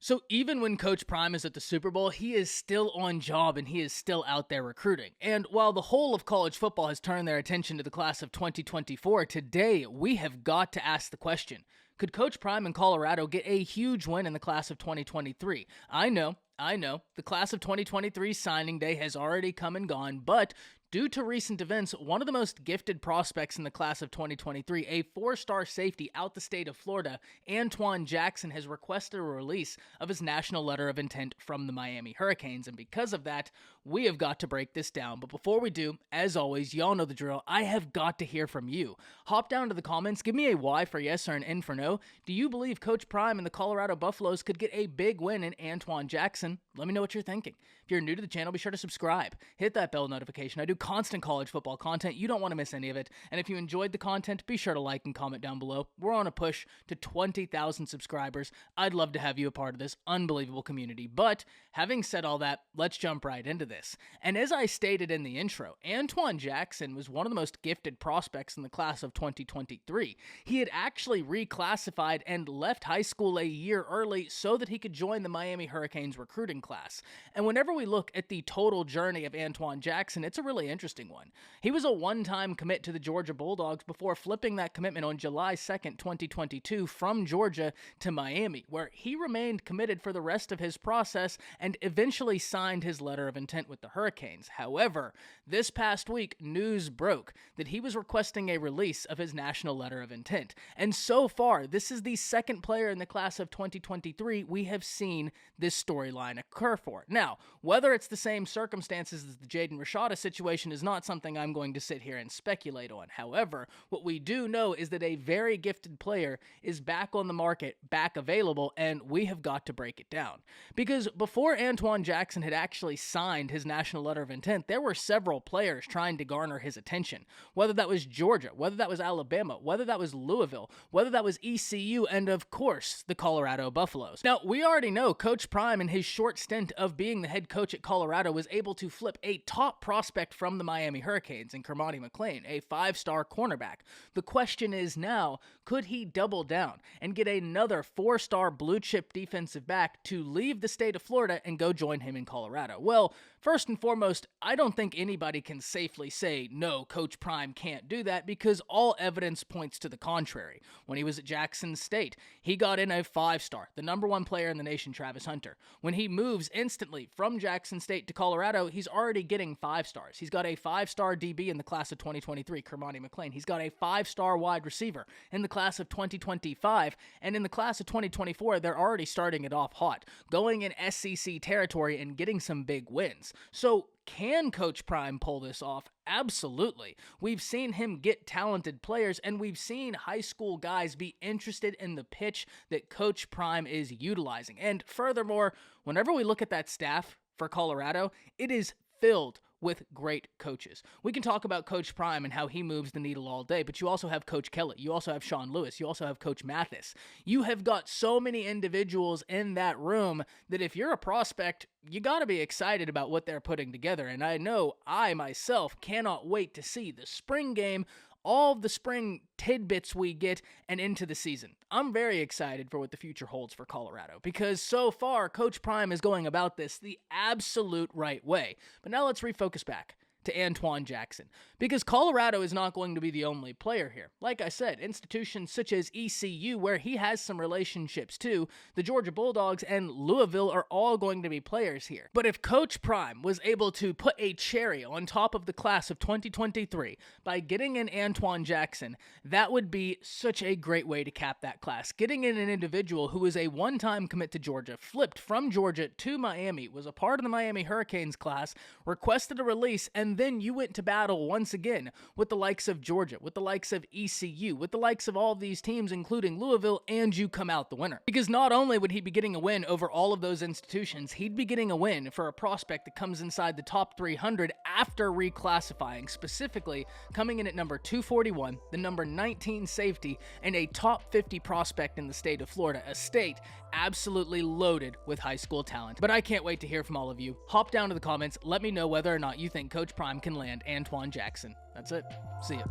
So even when Coach Prime is at the Super Bowl, he is still on job and he is still out there recruiting. And while the whole of college football has turned their attention to the class of 2024, today we have got to ask the question, could Coach Prime in Colorado get a huge win in the class of 2023? I know, the class of 2023 signing day has already come and gone, but due to recent events, one of the most gifted prospects in the class of 2023, a four-star safety out the state of Florida, Antoine Jackson, has requested a release of his national letter of intent from the Miami Hurricanes, and because of that, we have got to break this down. But before we do, as always, y'all know the drill, I have got to hear from you. Hop down to the comments, give me a Y for yes or an N for no. Do you believe Coach Prime and the Colorado Buffaloes could get a big win in Antoine Jackson? Let me know what you're thinking. If you're new to the channel, be sure to subscribe. Hit that bell notification. I do constant college football content. You don't want to miss any of it. And if you enjoyed the content, be sure to like and comment down below. We're on a push to 20,000 subscribers. I'd love to have you a part of this unbelievable community. But having said all that, let's jump right into this. And as I stated in the intro, Antoine Jackson was one of the most gifted prospects in the class of 2023. He had actually reclassified and left high school a year early so that he could join the Miami Hurricanes recruiting class. And whenever we look at the total journey of Antoine Jackson, it's a really interesting one. He was a one-time commit to the Georgia Bulldogs before flipping that commitment on July 2nd, 2022 from Georgia to Miami, where he remained committed for the rest of his process and eventually signed his letter of intent with the Hurricanes. However, this past week, news broke that he was requesting a release of his national letter of intent. And so far, this is the second player in the class of 2023 we have seen this storyline occur for. Now, whether it's the same circumstances as the Jaden Rashada situation is not something I'm going to sit here and speculate on. However, what we do know is that a very gifted player is back on the market, back available, and we have got to break it down. Because before Antoine Jackson had actually signed his national letter of intent, there were several players trying to garner his attention. Whether that was Georgia, whether that was Alabama, whether that was Louisville, whether that was ECU, and of course, the Colorado Buffaloes. Now, we already know Coach Prime in his short stint of being the head coach at Colorado was able to flip a top prospect from the Miami Hurricanes in Kermani McLean, a five-star cornerback. The question is now, could he double down and get another four-star blue-chip defensive back to leave the state of Florida and go join him in Colorado? Well, first and foremost, I don't think anybody can safely say, no, Coach Prime can't do that, because all evidence points to the contrary. When he was at Jackson State, he got in a five-star, the number one player in the nation, Travis Hunter. When he moves instantly from Jackson State to Colorado, he's already getting five stars. He's got a five-star DB in the class of 2023, Kermani McLean. He's got a five-star wide receiver in the class of 2025, and in the class of 2024, they're already starting it off hot, going in SEC territory and getting some big wins. So can Coach Prime pull this off? Absolutely. We've seen him get talented players, and we've seen high school guys be interested in the pitch that Coach Prime is utilizing. And furthermore, whenever we look at that staff for Colorado, it is filled with great coaches. We can talk about Coach Prime and how he moves the needle all day, but you also have Coach Kelly, you also have Sean Lewis, you also have Coach Mathis. You have got so many individuals in that room that if you're a prospect, you got to be excited about what they're putting together. And I know I myself cannot wait to see the spring game, all of the spring tidbits we get, and into the season. I'm very excited for what the future holds for Colorado, because so far, Coach Prime is going about this the absolute right way. But now let's refocus back to Antoine Jackson, because Colorado is not going to be the only player here. Like I said, institutions such as ECU, where he has some relationships to, the Georgia Bulldogs, and Louisville are all going to be players here. But if Coach Prime was able to put a cherry on top of the class of 2023 by getting in Antoine Jackson, that would be such a great way to cap that class. Getting in an individual who is a one-time commit to Georgia, flipped from Georgia to Miami, was a part of the Miami Hurricanes class, requested a release, and then you went to battle once again with the likes of Georgia, with the likes of ECU, with the likes of all of these teams, including Louisville, and you come out the winner. Because not only would he be getting a win over all of those institutions, he'd be getting a win for a prospect that comes inside the top 300 after reclassifying, specifically coming in at number 241, the number 19 safety, and a top 50 prospect in the state of Florida, a state absolutely loaded with high school talent. But I can't wait to hear from all of you. Hop down to the comments, let me know whether or not you think Coach Prime can land Antoine Jackson. That's it. See ya.